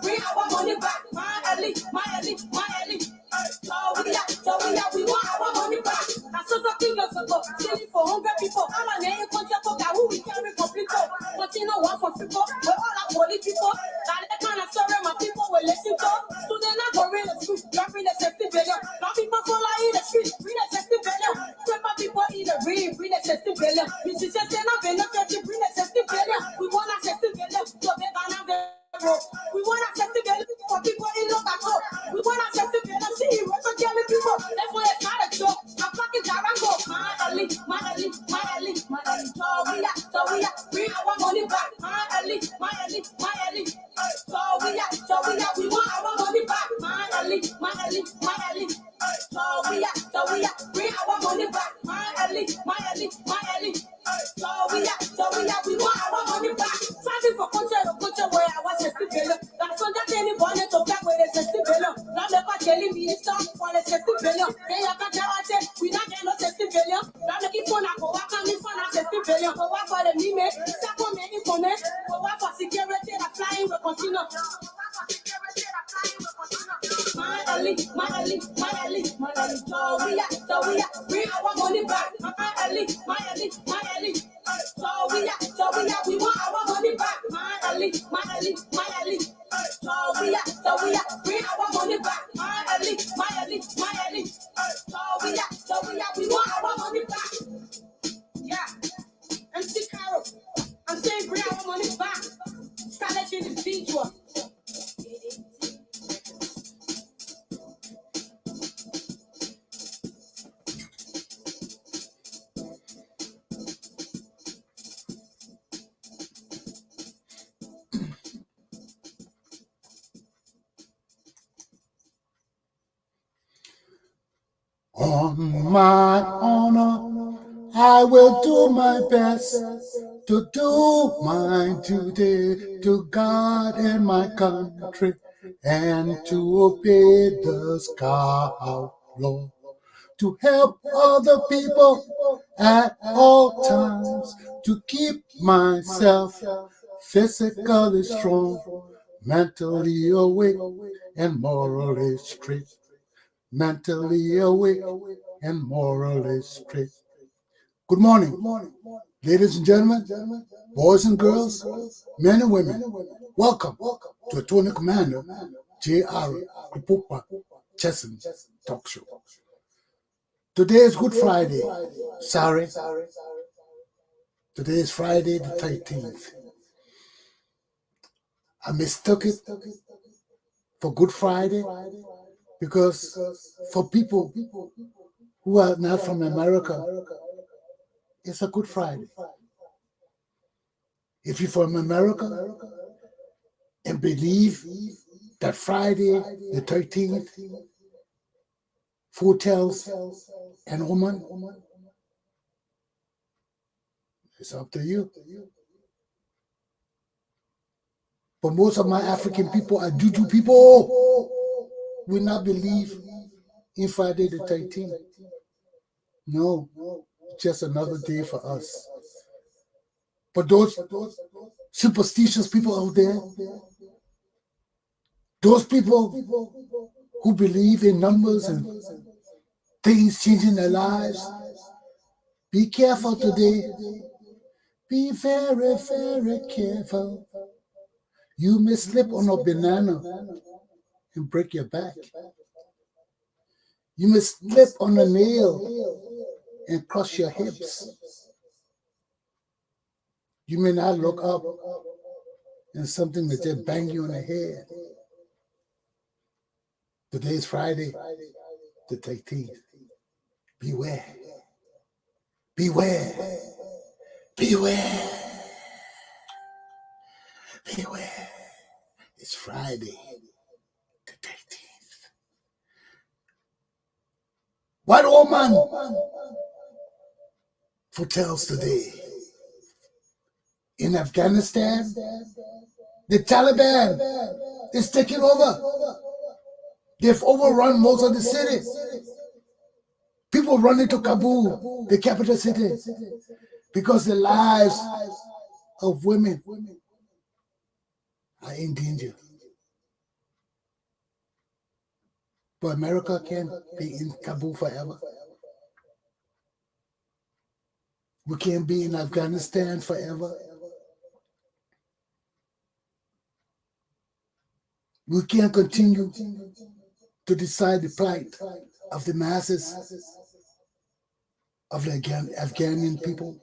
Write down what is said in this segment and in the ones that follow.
bring our money back. My elite. We want our money back. That's so years ago, stealing for 100 people. All our name contract who we carry complete. Continue one for people, we're all our political. That kind of story my people will listen to. Students are going to school, dropping the safety billion. Now people fall in the street, bring the safety billion. Paper people in the ring, bring the safety billion. Musicians stand up in the safety, bring the safety billion. We want a safety billion, so they can have the we want a safety billion for people in local. We want a safety billion, see what's on people. That's why it's not a joke. I'm fucking Jarango. My elite. So we are, bring our money back. My elite. So we want our money back. My elite. So we are, bring our money back. My elite. So we want our money back. Fighting for culture where I was 60 billion. That's on that anybody to back with a 60 billion. Now they're telling me it's time for the 60 billion. They have to tell us we not getting no 60 billion. Now making fun of what can be fun of 60 billion. For what for the meme, second many comment. For what for security, the flying will continue. My elite. So we are, bring our money back. My elite. So we are, we want our money back. My elite. So we are, bring our money back. My elite. So we are, we want our money back. Yeah. MC Carol, I'm saying bring our money back. Start individual. On my honor, I will do my best to do my duty to God and my country and to obey the scout law, to help other people at all times, to keep myself physically strong, mentally awake and morally straight. Mentally awake and morally straight. Good morning, ladies and gentlemen, boys and girls, men and women. Welcome to Attorney Commander Galpohkpa Chesson Talk Show. Today is Good Friday. Sorry. Today is Friday the 13th. I mistook it for Good Friday because for people who are not from America, it's a Good Friday. If you're from America and believe that Friday the 13th foretells an omen, it's up to you. But most of my African people are juju people. We not believe in Friday the 13th. No, it's just another day for us. But those superstitious people out there, those people who believe in numbers and things changing their lives, be careful today. Be very, very careful. You may slip on a banana and break your back. You may slip on a nail and crush your hips. You may not look up and something may just bang you on the head. Today is Friday the 13th. Beware. Beware. Beware. Beware. It's Friday the 13th. What woman foretells today? In Afghanistan, the Taliban is taking over. They've overrun most of the city. People run into Kabul, the capital city, because the lives of women are in danger. But America can't be in Kabul forever. We can't be in Afghanistan forever. We can't continue to decide the plight of the masses of the Afghanian people.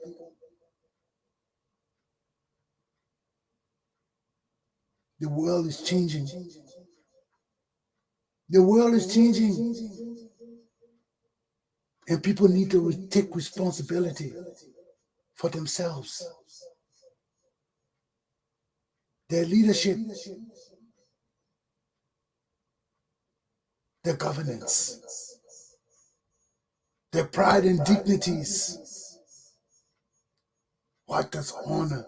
The world is changing. The world is changing. And people need to take responsibility for themselves. Their leadership, their governance, their pride and dignities. What does honor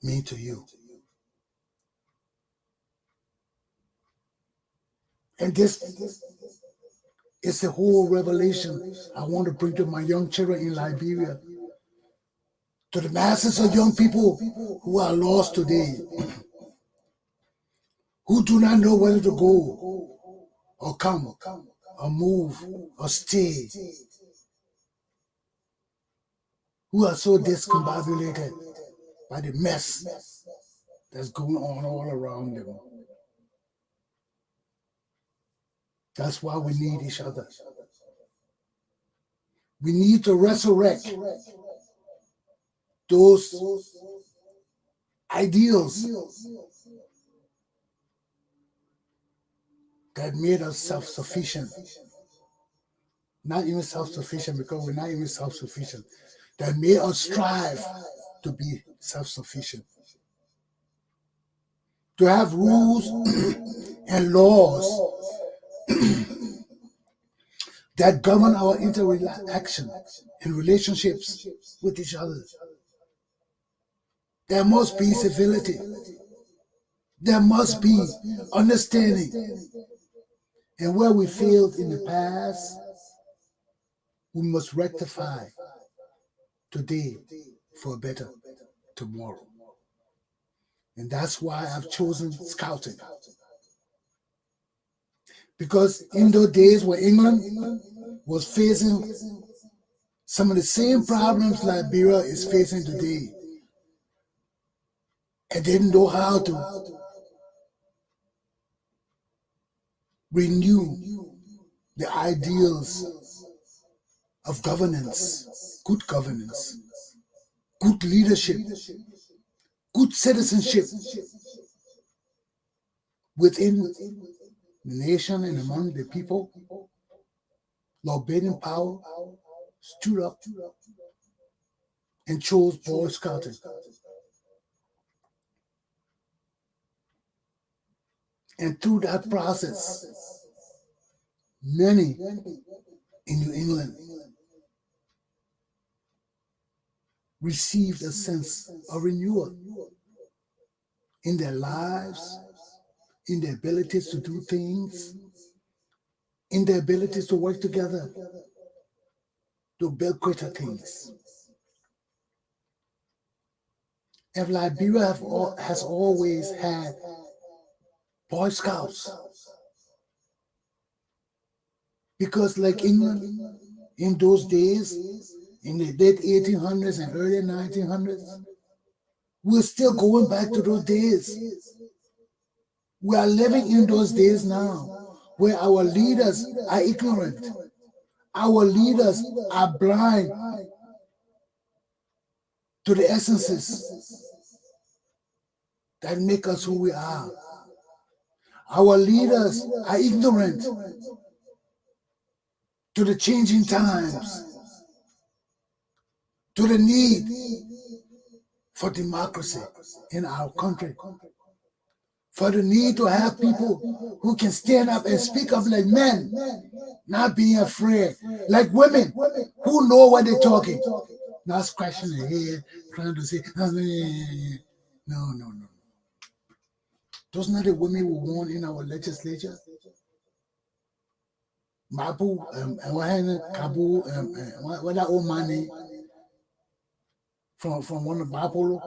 mean to you? And this is the whole revelation I want to bring to my young children in Liberia, to the masses of young people who are lost today, who do not know whether to go or come or move or stay, who are so discombobulated by the mess that's going on all around them. That's why we need each other. We need to resurrect those ideals that made us self-sufficient. Not even self-sufficient because we're not even self-sufficient. That made us strive to be self-sufficient. To have rules and laws that govern our interaction and relationships with each other. There must be civility. There must be understanding. And where we failed in the past, we must rectify today for a better tomorrow. And that's why I've chosen scouting. Because in those days where England was facing some of the same problems Liberia is facing today, and didn't know how to renew the ideals of governance, good leadership, good citizenship within the nation and among the people. Lord Baden-Powell stood up and chose Boy Scouting. And through that process, many in New England received a sense of renewal in their lives, in their abilities to do things, in their abilities to work together to build greater things. And Liberia has always had Boy Scouts. Because like England, in those days, in the late 1800s and early 1900s, we're still going back to those days. We are living in those days now, where our leaders are ignorant. Our leaders are blind to the essences that make us who we are. Our leaders are ignorant to the changing times, to the need for democracy in our country, for the need to have people who can stand up and speak up like men, not being afraid, like women who know what they're talking, not scratching their head, trying to say, no. Those not the women we want in our legislature. Mabu, Kabu, what that old man from one of Bapolo,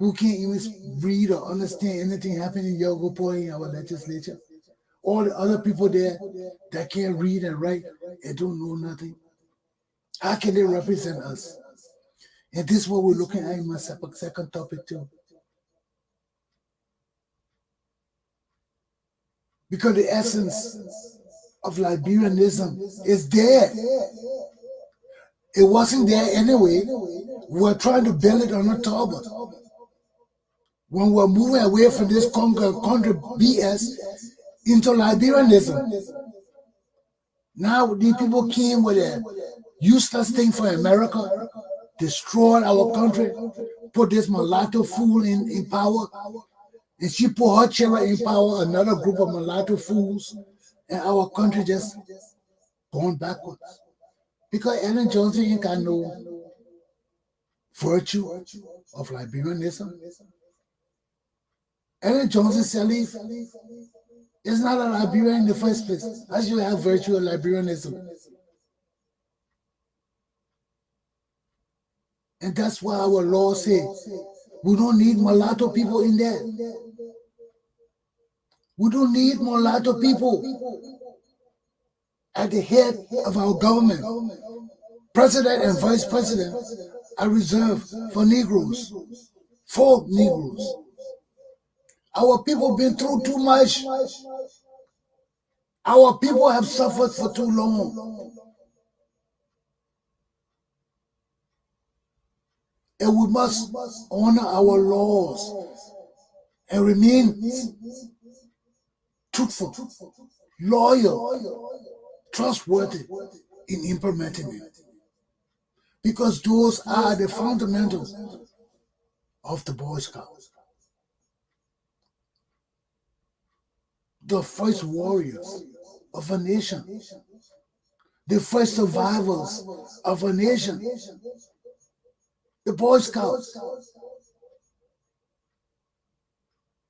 who can't even read or understand anything happening in Galpohkpa in our legislature. All the other people there that can't read and write and don't know nothing. How can they represent us? And this is what we're looking at in my second topic too. Because the essence of Liberianism is there. It wasn't there anyway. We're trying to build it on a top. When we're moving away from this country BS into Liberianism. Now these people came with a useless thing for America, destroyed our country, put this mulatto fool in power, and she put her children in power, another group of mulatto fools, and our country just going backwards. Because Ellen Johnson ain't got no virtue of Liberianism. Ellen Johnson Sirleaf is not a Liberian in the first place. How should you have virtue of Liberianism? And that's why our law says we don't need mulatto people in there. We don't need mulatto people at the head of our government. President and vice president are reserved for Negroes, for Negroes. Our people been through too much. Our people have suffered for too long. And we must honor our laws and remain truthful, loyal, trustworthy in implementing it. Because those are the fundamentals of the Boy Scouts. The first warriors of a nation, the first survivors of a nation, the Boy Scouts.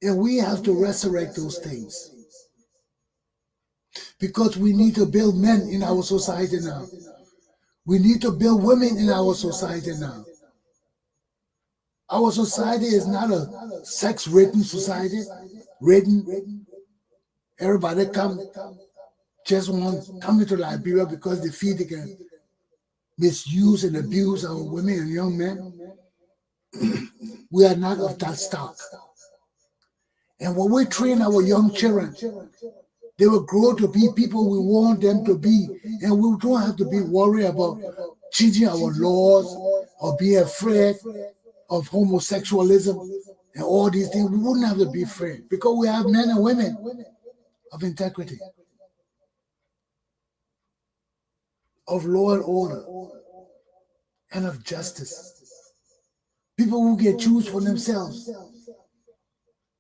And we have to resurrect those things. Because we need to build men in our society now. We need to build women in our society now. Our society is not a sex-ridden society. Everybody just want to come into Liberia because they feel they can misuse and abuse our women and young men. We are not of that stock. And when we train our young children, they will grow to be people we want them to be. And we don't have to be worried about changing our laws or be afraid of homosexualism and all these things. We wouldn't have to be afraid because we have men and women of integrity, of law and order, and of justice. People who can choose for themselves.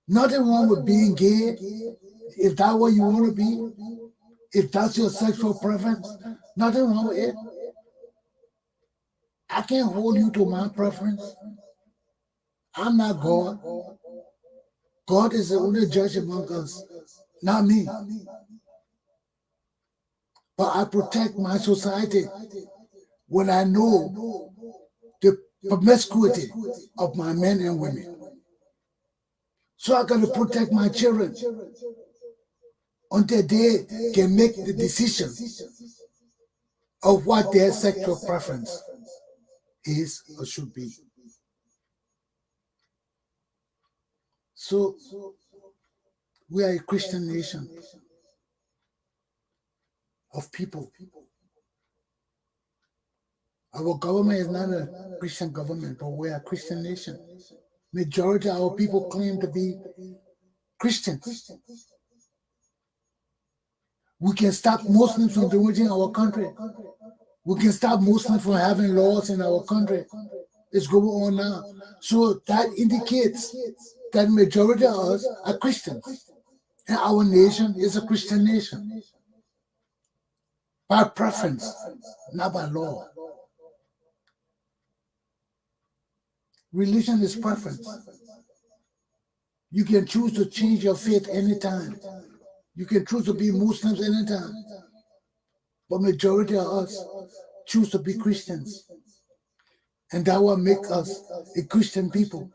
Nothing wrong with being gay, if that's what you want to be, if that's your sexual preference, nothing wrong with it. I can't hold you to my preference. I'm not God. God is the only judge among us, not me. But I protect my society when I know the promiscuity of my men and women. So I got to protect my children until they can make the decision of what their sexual preference is or should be. So we are a Christian nation of people. Our government is not a Christian government, but we are a Christian nation. Majority of our people claim to be Christians. We can stop Muslims from damaging our country. We can stop Muslims from having laws in our country. It's going on now. So that indicates that majority of us are Christians. And our nation is a Christian nation. By preference, not by law. Religion is preference. You can choose to change your faith anytime. You can choose to be Muslims anytime. But majority of us choose to be Christians. And that will make us a Christian people.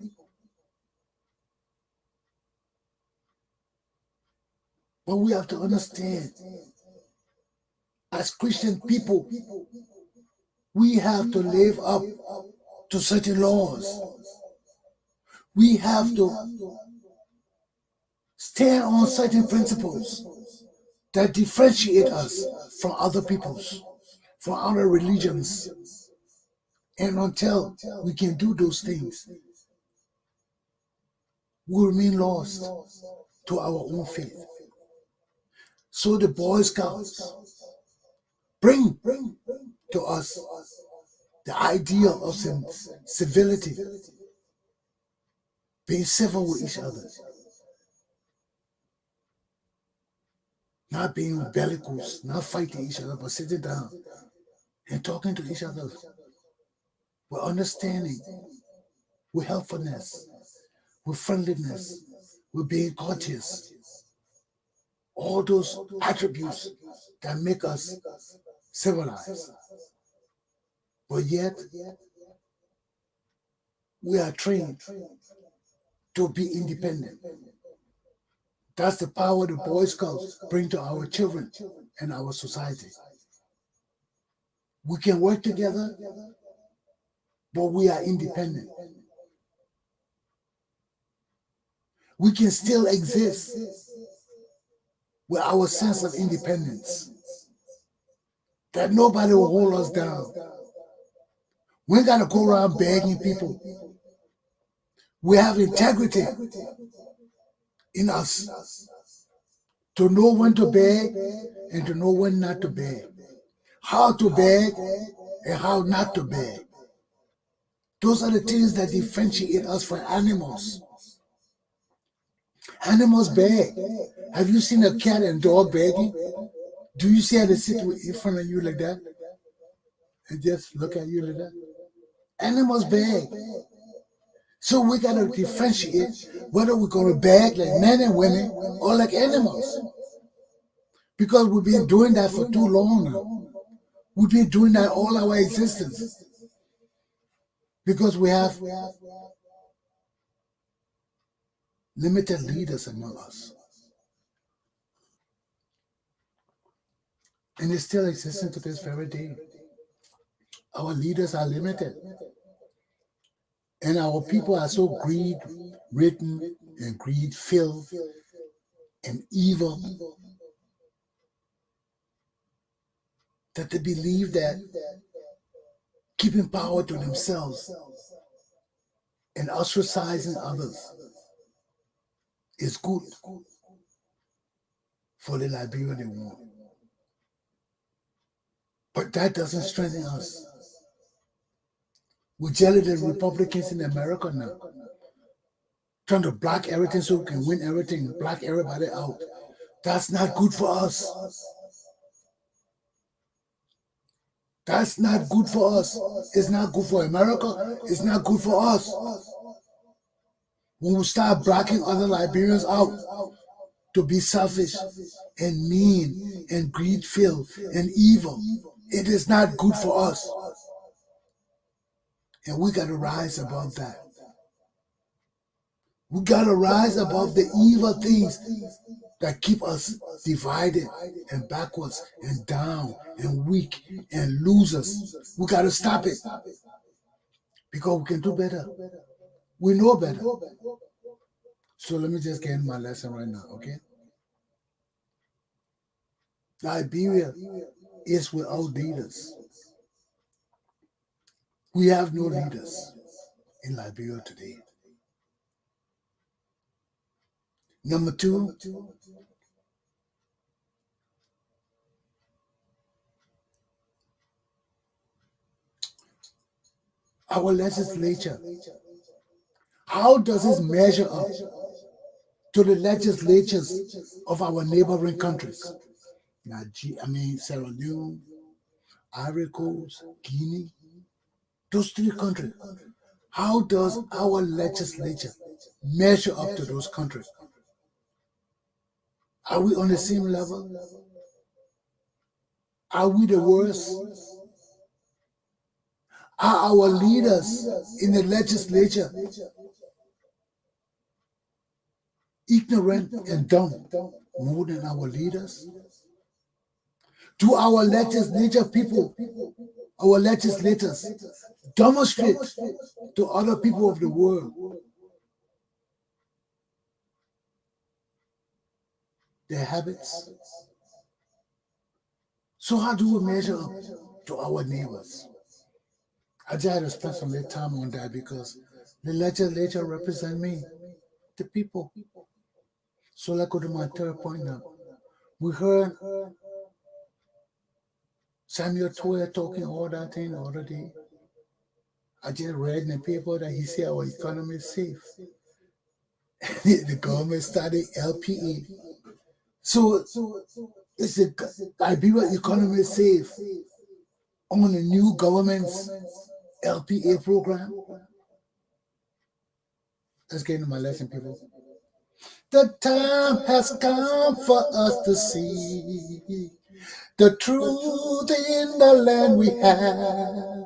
But we have to understand, as Christian people, we have to live up to certain laws. We have to stand on certain principles that differentiate us from other peoples, from other religions. And until we can do those things, we remain lost to our own faith. So the Boy Scouts bring to us the idea of civility, being civil with each other, not being bellicose, not fighting each other, but sitting down and talking to each other with understanding, with helpfulness, with friendliness, with being courteous. All those attributes that make us civilized. But yet, we are trained to be independent. That's the power the Boy Scouts bring to our children and our society. We can work together, but we are independent. We can still exist with our sense of independence, that nobody will hold us down. We ain't got to go around begging people. We have integrity in us to know when to beg and to know when not to beg, how to beg and how not to beg. Those are the things that differentiate us from animals. Animals beg. Have you seen a cat and dog begging? Do you see how they sit in front of you like that and just look at you like that? Animals beg. So we got to differentiate whether we're going to beg like men and women or like animals. Because we've been doing that for too long now. We've been doing that all our existence. Because we have limited leaders among us. And it's still existing to this very day. Our leaders are limited. And our people are so greed-ridden and greed-filled and evil that they believe that keeping power to themselves and ostracizing others is good for the Liberia they want. But that doesn't strengthen us. We're jelly the Republicans in America now, trying to block everything so we can win everything, block everybody out. That's not good for us. That's not good for us. It's not good for America. It's not good for us. When we start blocking other Liberians out to be selfish and mean and greed-filled and evil, it is not good for us. And we got to rise above that. We got to rise above the evil things that keep us divided and backwards and down and weak and losers. We got to stop it because we can do better. We know better. So let me just get in my lesson right now, okay? Liberia is without leaders. We have no leaders in Liberia today. Number two, our legislature. How does it measure up to the legislatures of our neighboring countries? Sierra Leone, Ivory Coast, Guinea, those three countries. How does our legislature measure up to those countries? Are we on the same level? Are we the worst? Are our leaders in the legislature ignorant and dumb? more than our leaders? Do our legislature people, our legislators, demonstrate to other people of the world their habits? So how do we measure up to our neighbors? I just had to spend some little time on that because the legislature represent me, the people. So let's go to my third point now. We heard Samuel Toya talking all that thing the other day. I just read in the paper that he said our economy is safe. The government started LPA. So it's the Liberia economy is safe on the new government's LPA program. Let's get into my lesson, people. The time has come for us to see the truth in the land we have.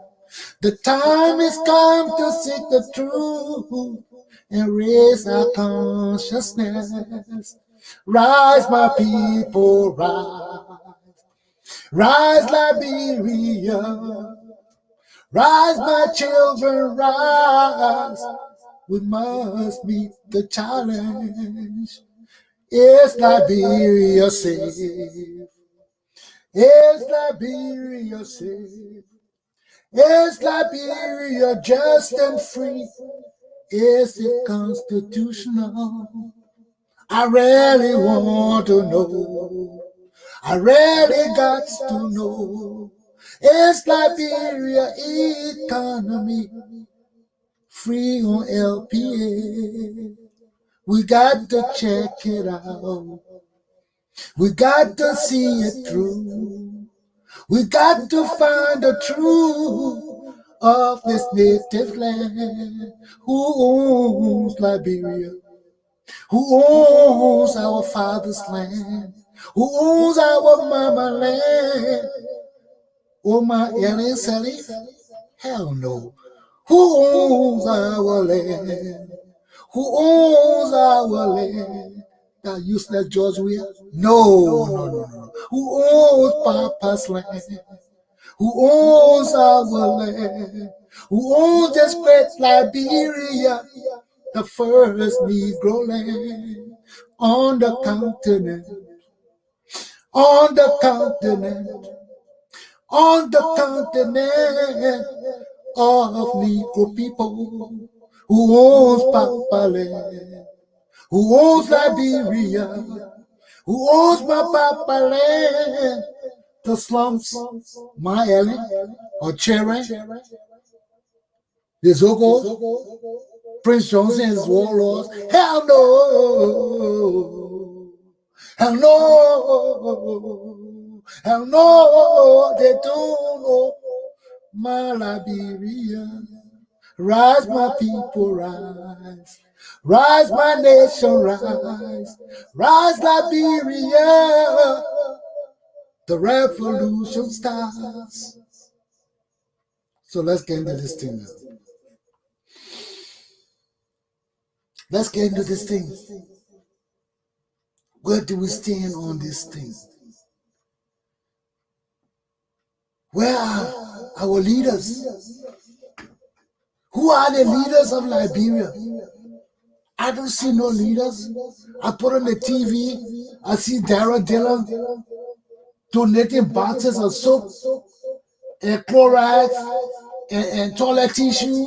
The time has come to seek the truth and raise our consciousness. Rise, my people, rise. Rise, Liberia. Rise, my children, rise. We must meet the challenge. Is Liberia safe? Is Liberia safe? Is Liberia just and free? Is it constitutional? I really want to know. I really got to know. Is Liberia economy free on LPA? We got to check it out. We got to see it through. We got to find the truth of this native land. Who owns Liberia? Who owns our father's land? Who owns our mama land? Oh, my Ellen Sally? Hell no. Who owns our land? Who owns our land? That useless George Weah? No. Who owns Papa's land? Who owns our land? Who owns this great Liberia, the first Negro land on the continent? On the continent. On the continent of Negro people. Who owns Papa land? Who owns Liberia? Who owns my Papa land? The slums, my Ellen, or Cherry, the Zogo, Prince Johnson and his warlords. Hell no! Hell no! Hell no! They don't know my Liberia. Rise, my people, rise. Rise, my nation, rise. Rise, Liberia. The revolution starts. So let's get into this thing now. Let's get into this thing. Where do we stand on this thing? Where are our leaders? Who are the leaders of Liberia? I don't see no leaders. I put on the TV, I see Dara Dillon donating boxes of soap and chloride and toilet tissue.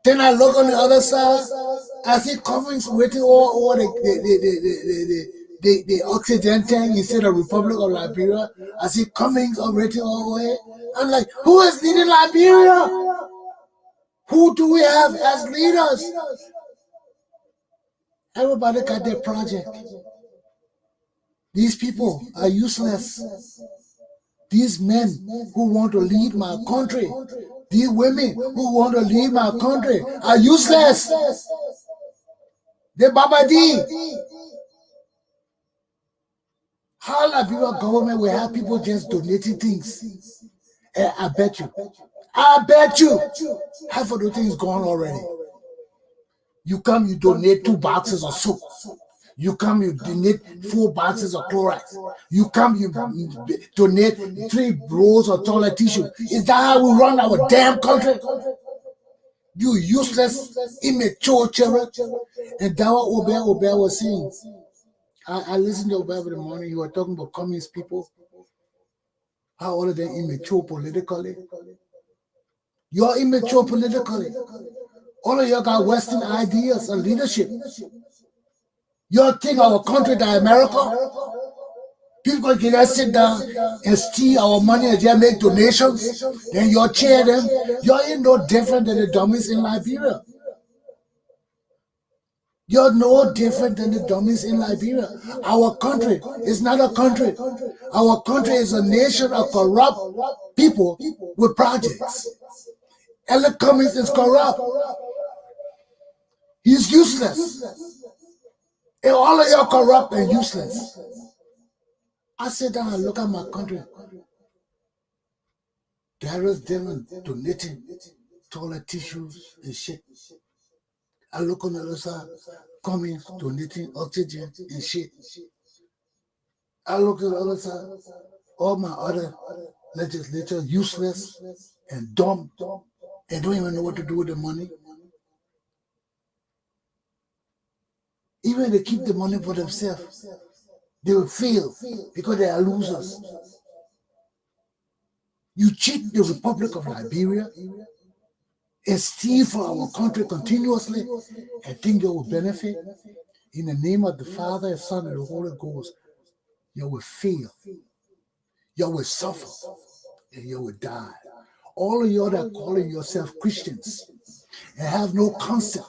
Then I look on the other side, I see Cummings waiting all the oxygen tank instead of Republic of Liberia. I see Cummings waiting all the way. I'm like, who is leading Liberia? Who do we have as leaders? Everybody got their project. These people are useless. These men who want to lead my country, these women who want to lead my country are useless. They're Babadi. How Liberia government will have people just donating things? I bet you, half of the things gone already. You come, you donate 2 boxes of soap. You come, you donate 4 boxes of Clorox. You come, you donate 3 rolls of toilet tissue. Is that how we run our damn country? You useless, immature children. And that what Obey was saying. I listened to Obey in the morning. You were talking about communist people. How all of them immature politically. You're immature politically. All of y'all got Western ideas and leadership. Y'all think our country, the America, people can just sit down and steal our money and just make donations, then y'all cheer them. Y'all ain't no different than the dummies in Liberia. You're no different than the dummies in Liberia. Our country is not a country. Our country is a nation of corrupt people with projects. Ellen Cummings is corrupt. He's useless. And all of y'all corrupt and useless. I sit down and look at my country. Darius Dillon donating toilet tissues and shit. I look on the other side, Cummings donating oxygen and shit. I look at the other side, all my other legislatures useless and dumb and don't even know what to do with the money. Even if they keep the money for themselves, they will fail because they are losers. You cheat the Republic of Liberia and steal from our country continuously and think you will benefit. In the name of the Father, and Son, and the Holy Ghost, you will fail. You will suffer and you will die. All of you that are calling yourself Christians and have no concept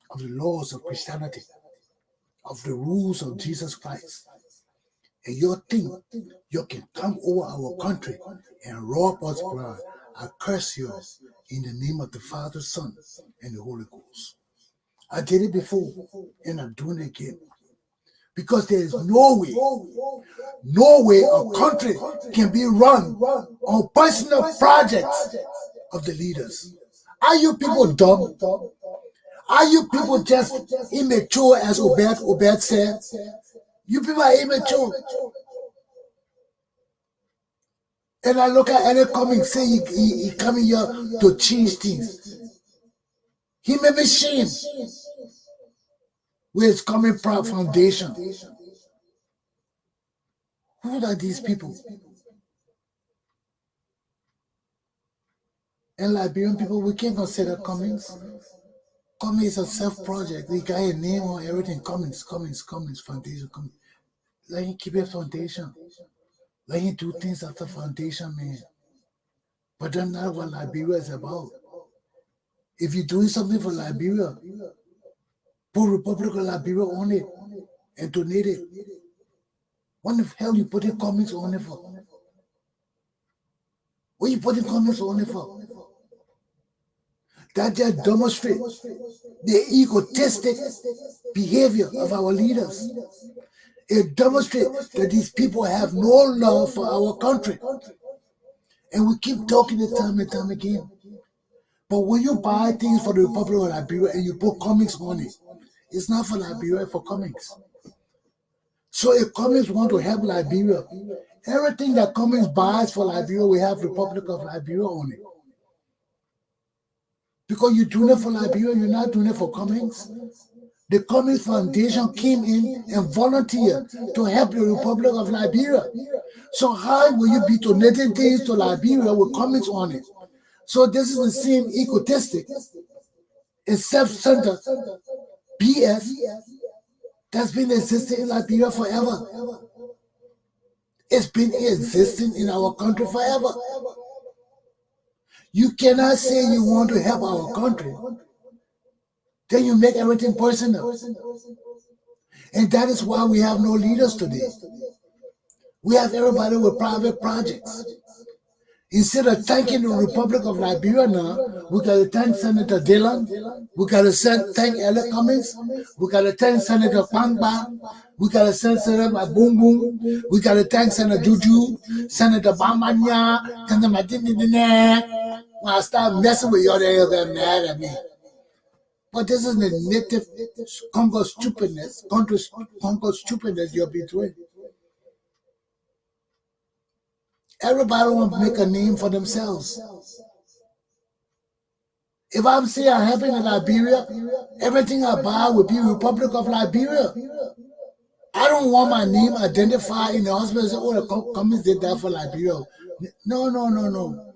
of the laws of Christianity, of the rules of Jesus Christ, and you think you can come over our country and rob us blind, I curse you in the name of the Father, Son, and the Holy Ghost. I did it before, and I'm doing it again. Because there is no way a country can be run on personal projects of the leaders. Are you people dumb? Are you people just immature, as Obed said? You people are immature. And I look at Ellen Cummings, say he coming here to change things. He made me shame. Where it's coming from foundation. Who are these people? And Liberian people, we can't consider Cummings. Cummings is a self-project. They got a name on everything. Cummings, foundation, Cummings. Let him keep a foundation. Let him do things after foundation, man. But that's not what Liberia is about. If you're doing something for Liberia, put Republic of Liberia on it and donate it. What the hell you putting Cummings on it for? What you putting Cummings on it for? That just demonstrates the egotistic behavior of our leaders. It demonstrates that these people have no love for our country. And we keep talking it time and time again. But when you buy things for the Republic of Liberia and you put Cummings on it, it's not for Liberia, it's for Cummings. So if Cummings want to help Liberia, everything that Cummings buys for Liberia, we have Republic of Liberia on it. Because you're doing it for Liberia, you're not doing it for Cummings. The Cummings Foundation came in and volunteered to help the Republic of Liberia. So how will you be donating things to Liberia with Cummings on it? So this is the same egotistic and self-centered BS that's been existing in Liberia forever. It's been existing in our country forever. You cannot say you want to help our country, then you make everything personal. And that is why we have no leaders today. We have everybody with private projects. Instead of thanking the Republic of Liberia now, we got to thank Senator Dillon, we got to thank Ellen Cummings, we got to thank Senator Pangba, we got to thank Senator Boom Boom, we got to thank Senator Juju, Senator Bambanya, Senator Madinine. When I start messing with y'all, they'll get mad at me. But this is the native Congo stupidness, Congo stupidness you'll be doing. Everybody want to make a name for themselves. If I'm saying I'm helping in Liberia, everything I buy will be Republic of Liberia. I don't want my name identified in the hospital. Oh, the companies did that for Liberia. No. No.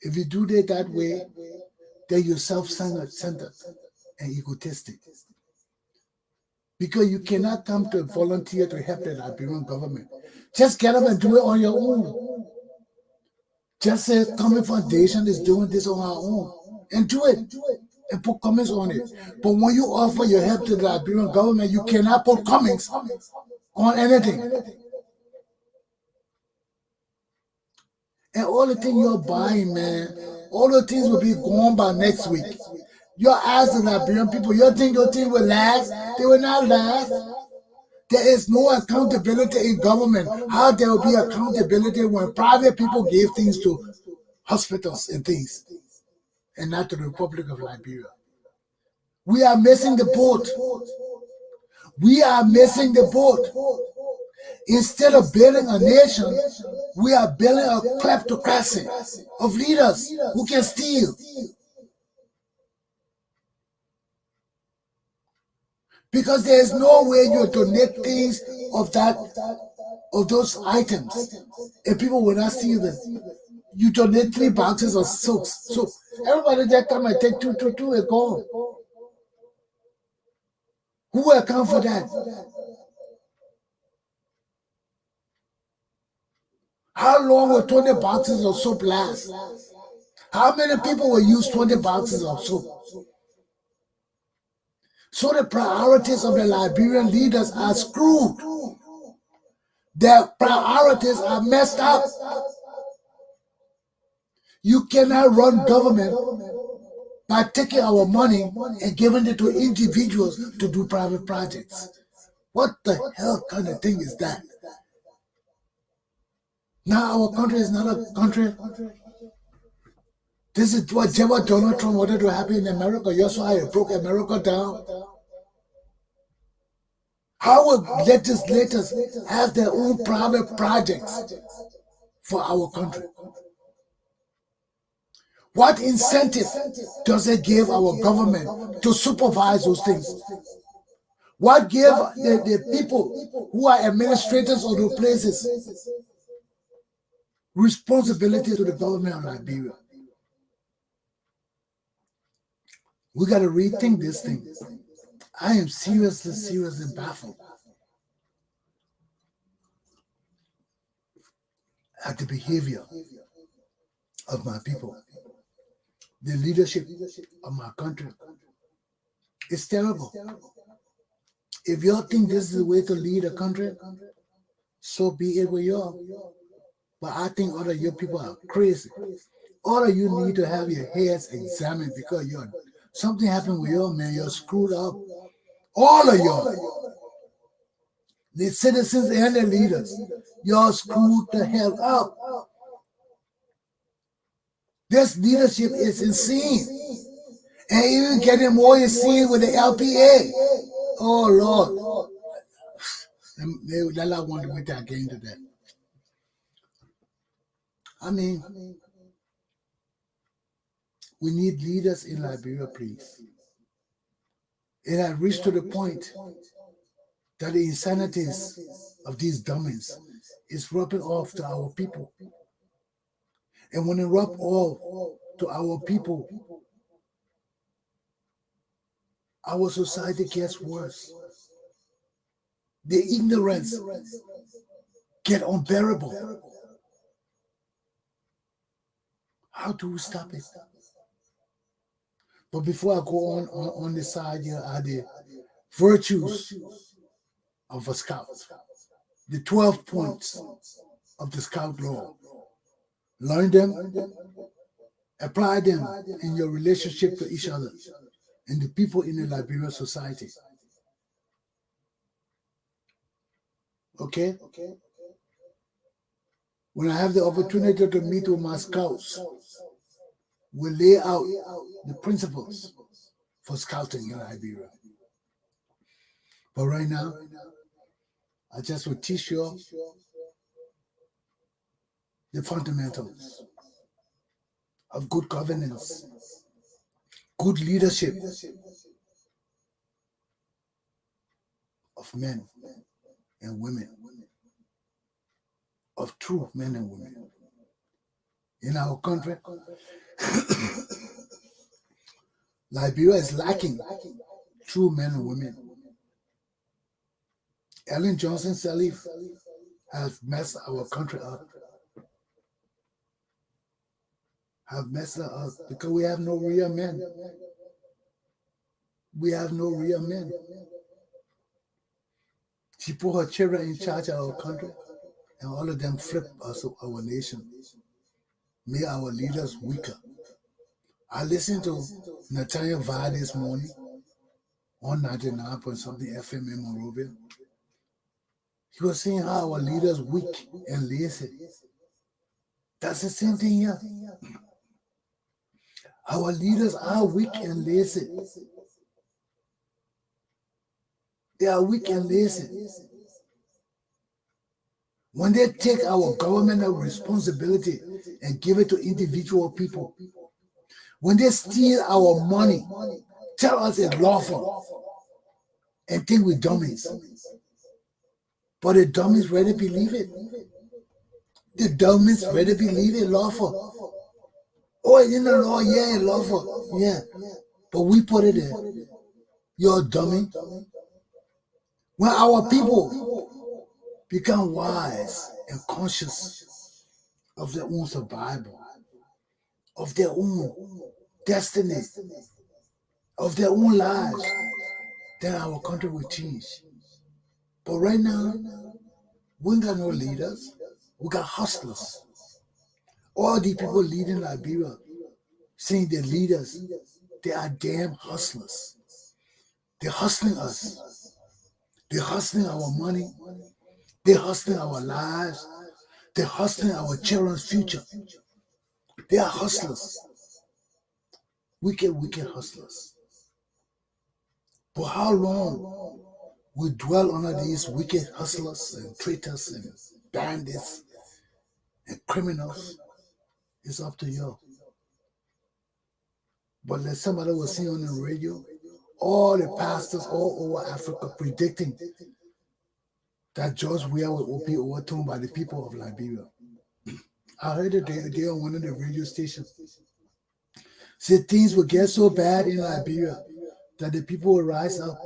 If you do it that way, then you're self-centered and egotistic. Because you cannot come to volunteer to help the Liberian government. Just get up and do it on your own. Just say Common Foundation is doing this on our own. And do it. And put comments on it. But when you offer your help to the Liberian government, you cannot put comments on anything. And all the things you're buying, man, all the things will be gone by next week. You ask the Liberian people, you think your thing will last? They will not last. There is no accountability in government. How there will be accountability when private people give things to hospitals and things, and not to the Republic of Liberia? We are missing the boat. We are missing the boat. Instead of building a nation, we are building a kleptocracy of leaders who can steal. Because there is no way you donate things of those items, and people will not steal them. You donate 3 boxes of soap. Everybody that come and take two and go. Who will account for that? How long will 20 boxes of soap last? How many people will use 20 boxes of soap? So the priorities of the Liberian leaders are screwed. Their priorities are messed up. You cannot run government by taking our money and giving it to individuals to do private projects. What the hell kind of thing is that? Now our country is not a country. This is what Donald Trump wanted to happen in America. You saw how he broke America down. How will legislators have their own private projects for our country? What incentive does it give our government to supervise those things? What give the people who are administrators of those places responsibility to the government of Liberia? We got to rethink this thing. I am seriously baffled at the behavior of my people, the leadership of my country. It's terrible. If y'all think this is the way to lead a country, so be it with y'all. But I think all of you people are crazy. All of you need to have your heads examined because something happened with y'all, man. You're screwed up. All of y'all. The citizens and the leaders. Y'all screwed the hell up. This leadership is insane. And even getting more insane with the LPA. Oh, Lord. They'll want to wait till I get into that. I mean, we need leaders in Liberia, please. It has reached to the point that the insanities of these dummies is rubbing off to our people. And when it rubs off to our people, our society gets worse. The ignorance gets unbearable. How do we stop it? But before I go on the side here are the virtues of a scout. The 12 points of the scout law. Learn them, apply them in your relationship to each other and the people in the Liberian society. Okay? When I have the opportunity to meet with my scouts, we lay out the principles for scouting in Liberia. But right now, I just will teach you the fundamentals of good governance, good leadership of men and women, of true men and women. In our country, Liberia is lacking true men and women. Ellen Johnson Sirleaf has messed our country up. Have messed it up because we have no real men. We have no real men. She put her children in charge of our country, and all of them flip us, our nation, made our leaders weaker. I listened to Nathaniel Vard this morning on 99 point something FM in Monrovia. He was saying how our leaders weak and lazy. That's the same thing here. Our leaders are weak and lazy. They are weak and lazy. When they take our governmental responsibility and give it to individual people, when they steal our money, tell us it's lawful, and think we're dummies. But the dummies ready believe it. The dummies ready believe it lawful. Oh, it's in the law, yeah, it's lawful. Yeah. But we put it there. You're a dummy. When our people become wise and conscious of their own survival, of their own destiny, of their own lives, then our country will change. But right now, we ain't got no leaders. We got hustlers. All the people leading Liberia, saying they're leaders, they are damn hustlers. They're hustling us. They're hustling our money. They're hustling our lives. They're hustling our children's future. They are hustlers. Wicked, wicked hustlers. For how long we dwell under these wicked hustlers and traitors and bandits and criminals, it's up to you. But like somebody was saying on the radio, all the pastors all over Africa predicting that George Weah will be overthrown by the people of Liberia. I heard it day on one of the radio stations. Said things will get so bad in Liberia that the people will rise up.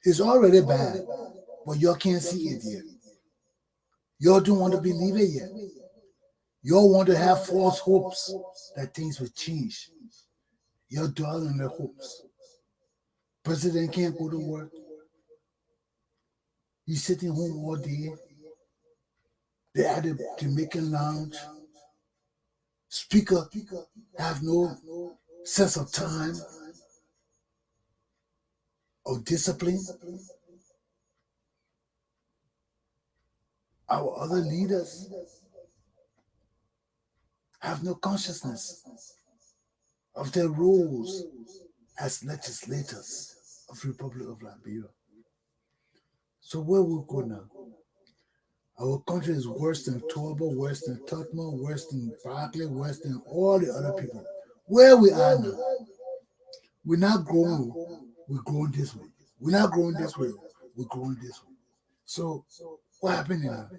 It's already bad, but y'all can't see it yet. Y'all don't want to believe it yet. Y'all want to have false hopes that things will change. Y'all dwell on their hopes. President can't go to work. He's sitting home all day. They're at the Jamaican lounge. Speaker have no sense of time or discipline. Our other leaders have no consciousness of their roles as legislators of the Republic of Liberia. So where will we go now? Our country is worse than Toba, worse than Totma, worse than Barclay, worse than all the other people. Where we are now, we're not growing, we're growing this way. We're not growing this way, we're growing this way. So what happened now?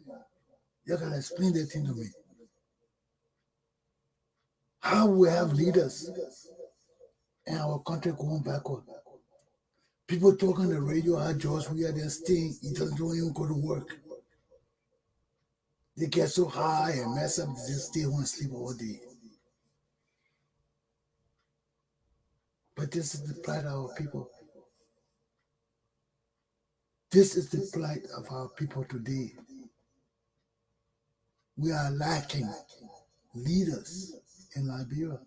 You gotta explain that thing to me. How we have leaders and our country going backward. People talking on the radio how George Weah they're staying, he don't even go to work. They get so high and mess up, they just stay home and sleep all day. But this is the plight of our people. This is the plight of our people today. We are lacking leaders in Liberia.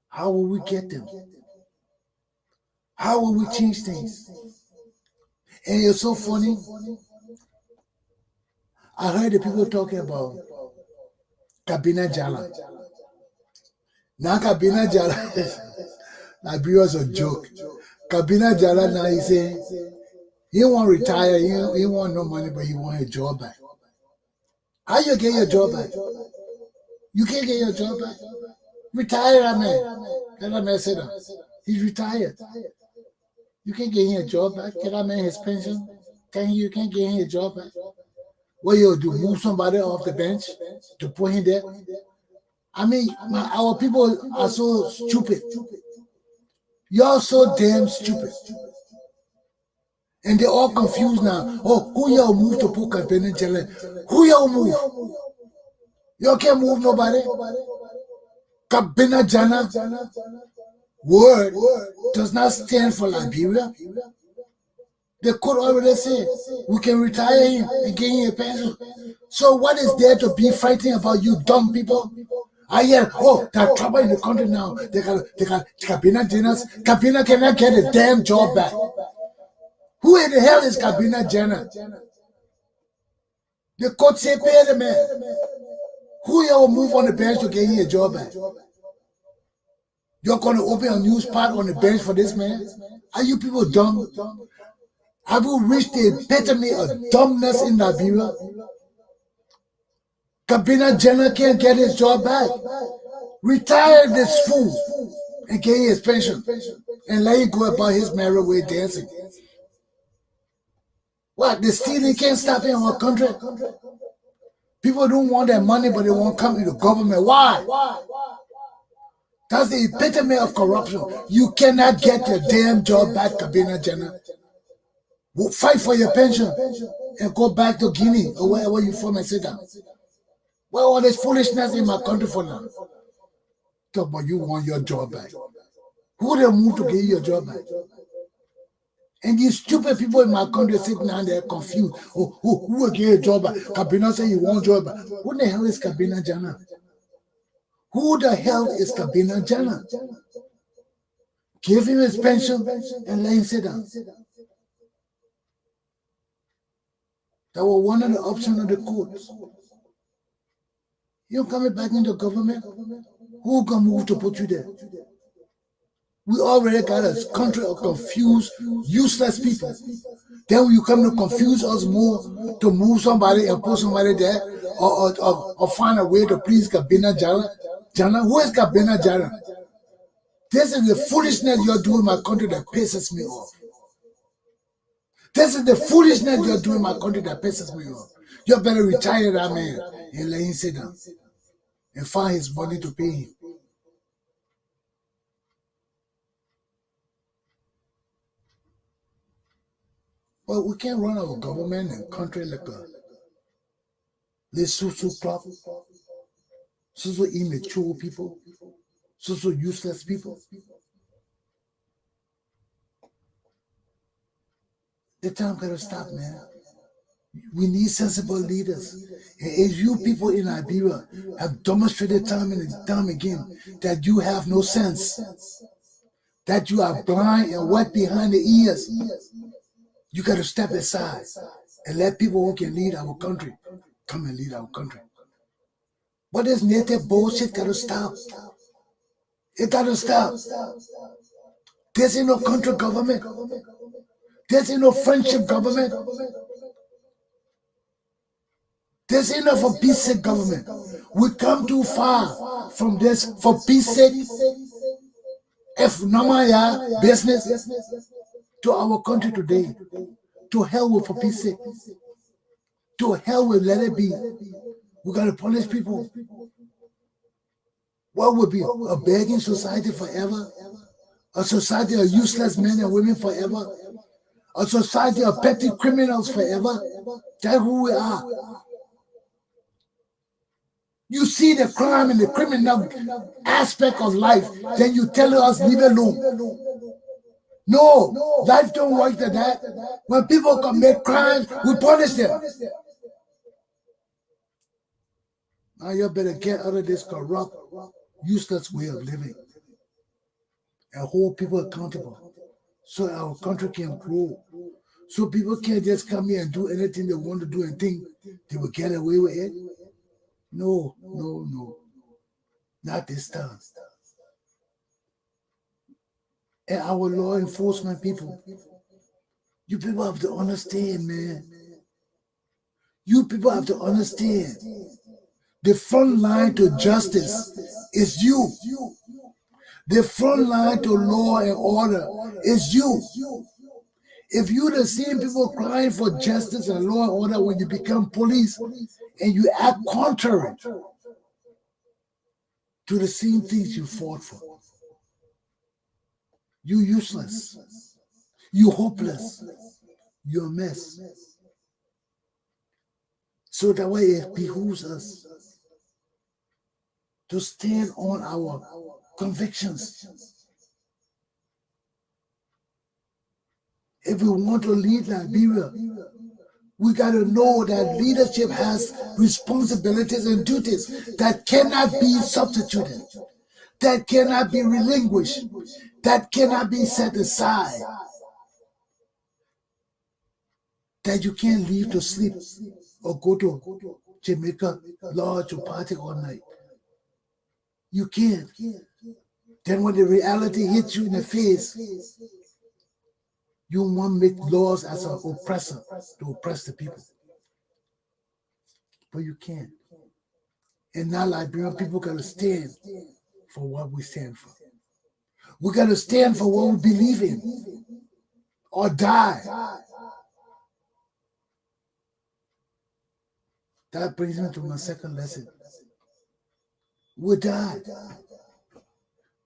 How will we get them? How will we change things? And it's so funny. I heard the people talking about Kabina Jala. Now Kabina Jala, Liberia was a joke. Kabina Jala now he say he won't retire, he want no money, but he want a job back. How you get your job back? You can't get your job back. Retire, that man. Let that man sit down. He's retired. You can't get him a job back. Get that man his pension. You can't get him a job back. What you do? Move somebody off the bench to put him there? I mean, our people are so stupid. You're so damn stupid. And they're all confused now. Oh, who y'all move to put campaign jail? Who y'all move? Y'all can't move nobody. Kabina Jana word does not stand for Liberia. The court already said we can retire him and get him a pension. So what is there to be fighting about, you dumb people? I hear, oh, there's trouble in the country now. They got Kabina Janas. Kabina cannot get a damn job back. Who in the hell is Kabina Jana? The court say pay the man. Who y'all move on the bench to get him a job back? You're going to open a new spot on the bench for this man? Are you people dumb? Have you reached the epitome of dumbness in Liberia? Kabina Jana can't get his job back. Retire this fool and get his pension and let him go about his merry way dancing. What? The stealing can't stop in our country? People don't want their money, but they won't come to the government. Why? That's the epitome of corruption. You cannot get your damn job back, Kabina Jana. Fight for your pension and go back to Guinea or wherever you're from and sit down. Well, all this foolishness in my country for now. Talk about you want your job back. Who they move to get your job back? And these stupid people in my country sitting down there confused. Oh, who will get a job back? Kabina say you want job back. Who the hell is Kabina Jana? Who the hell is Kabina Jana? Give him his pension and let him sit down. That was one of the options of the courts. You're coming back into government? Who can move to put you there? We already got a country of confused, useless people. Then you come to confuse us more to move somebody and put somebody there or find a way to please Kabina Jana. Who is Kabina Jana? This is the foolishness you're doing in my country that pisses me off. This is the foolishness you're doing in my country that pisses me off. You better retire that man and let him sit down and find his money to pay him. Well, we can't run our government and country like a little susu club, susu immature people, susu useless people. The time gotta stop, man. We need sensible leaders. And as you people in Liberia have demonstrated time and time again that you have no sense, that you are blind and wet behind the ears, you got to step aside and let people who can lead our country come and lead our country. But this native bullshit got to stop. It got to stop. This ain't no country government. This ain't no friendship government. This ain't no for peace sake government. We come too far from this for peace sake. If Namaya business to our country today, to hell with for peace sake. To hell with let it be. We gotta punish people. What would be a begging society forever? A society of useless men and women forever? A society of petty criminals forever? That's who we are. You see the crime and the criminal aspect of life, then you tell us leave it alone. No, life don't work like that. When people commit crimes, we punish them. Now you better get out of this corrupt, useless way of living and hold people accountable so our country can grow, So people can't just come here and do anything they want to do and think they will get away with it. No. Not this time. And our law enforcement people, you people have to understand, man. You people have to understand. The front line to justice is you. The front line to law and order is you. If you the same people crying for justice and law and order when you become police and you act contrary to the same things you fought for, you useless, you hopeless, you're a mess. So that way it behooves us to stand on our convictions. If we want to lead Liberia, we got to know that leadership has responsibilities and duties that cannot be substituted, that cannot be relinquished, that cannot be set aside, that you can't leave to sleep or go to Jamaica Lodge or party all night. You can't. Then when the reality hits you in the face, you want to make laws as an oppressor to oppress the people. But you can't. And now Liberian people got to stand for what we stand for. We got to stand for what we believe in or die. That brings me to my second lesson. We die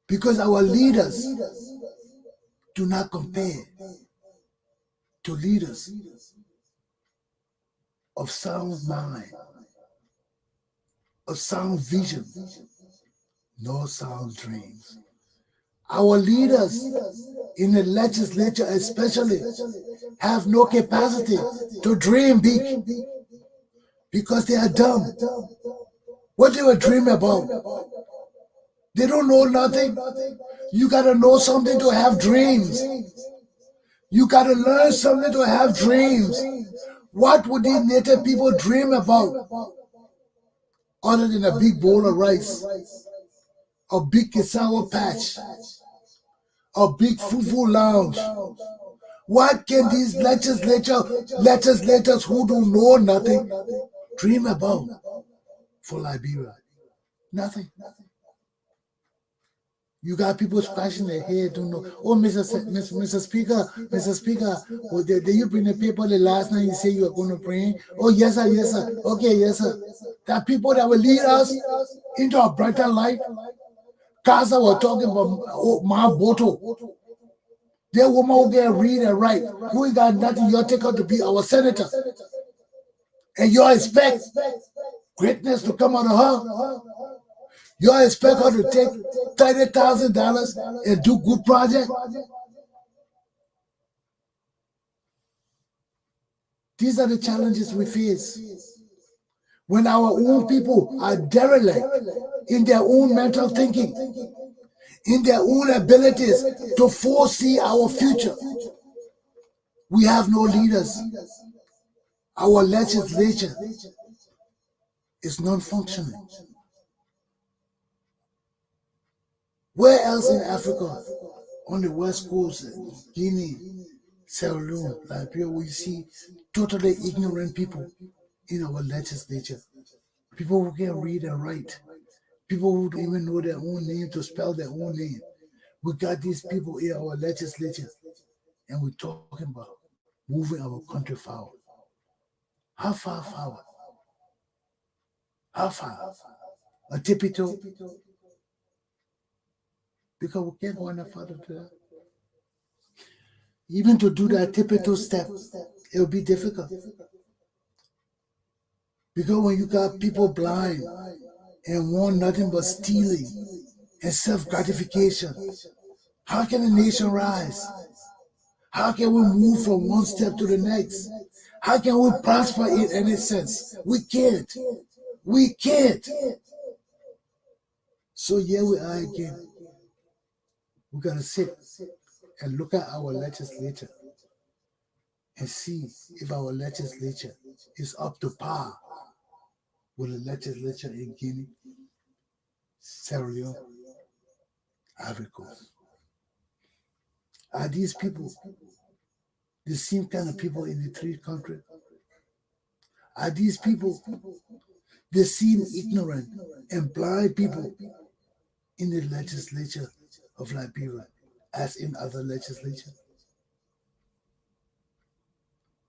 because our leaders do not compare to leaders of sound mind, of sound vision, no sound dreams. Our leaders in the legislature especially have no capacity to dream big because they are dumb. What they were dreaming about? They don't know nothing. You got to know something to have dreams. You got to learn something to have dreams. What would these native people dream about other than a big bowl of rice, a big cassava patch, a big fufu lounge? What can these legislators who don't know nothing dream about for Liberia? Nothing. You got people scratching their head, don't know. Oh, Mr. Speaker, well, did you bring the paper the last night you said you were going to bring? Oh, yes, sir, yes, sir. Okay, yes, sir. There are people that will lead us into a brighter life. Casa was talking about my Boto. That woman who can read and write, who ain't got nothing, you'll take her to be our senator. And you expect greatness to come out of her. You expect her to take $30,000 and do good project? These are the challenges we face. When our own people are derelict in their own mental thinking, in their own abilities to foresee our future, we have no leaders. Our legislature is non-functioning. Where else in Africa, on the west coast, Guinea, Sierra Leone, Liberia, we see totally ignorant people in our legislature? People who can't read and write. People who don't even know their own name to spell their own name. We got these people in our legislature, and we're talking about moving our country forward. How far forward? How far? A tippy-toe? Because we can't go any further to that. Even to do that tippy-toe step, it will be difficult. Because when you got people blind and want nothing but stealing and self-gratification, how can a nation rise? How can we move from one step to the next? How can we prosper in any sense? We can't. We can't. So here we are again. We got to sit and look at our legislature and see if our legislature is up to par with the legislature in Guinea, Sierra Leone, Ivory Coast. Are these people the same kind of people in the three countries? Are these people the same ignorant and blind people in the legislature of Liberia as in other legislatures?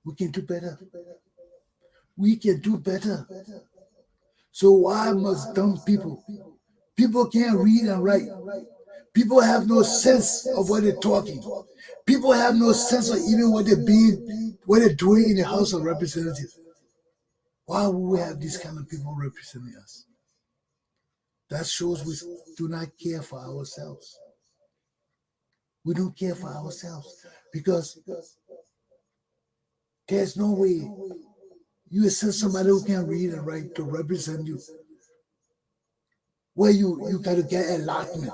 We can do better. We can do better. So why must dumb people? People can't read and write. People have no sense of what they're talking. People have no sense of even what they're doing in the House of Representatives. Why would we have these kind of people representing us? That shows we do not care for ourselves. We don't care for ourselves because there's no way you send somebody who can read and write to represent you. Where you got to get allotment.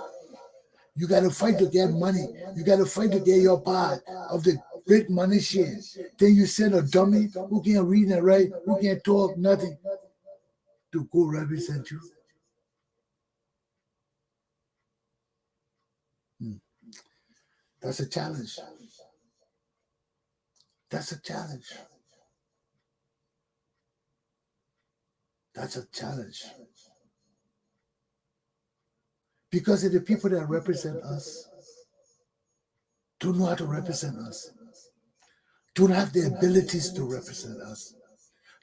You got to fight to get money. You got to fight to get your part of the great money share. Then you send a dummy who can't read and write, who can't talk, nothing, to go represent you. That's a challenge. That's a challenge. That's a challenge. Because of the people that represent us don't know how to represent us, don't have the abilities to represent us,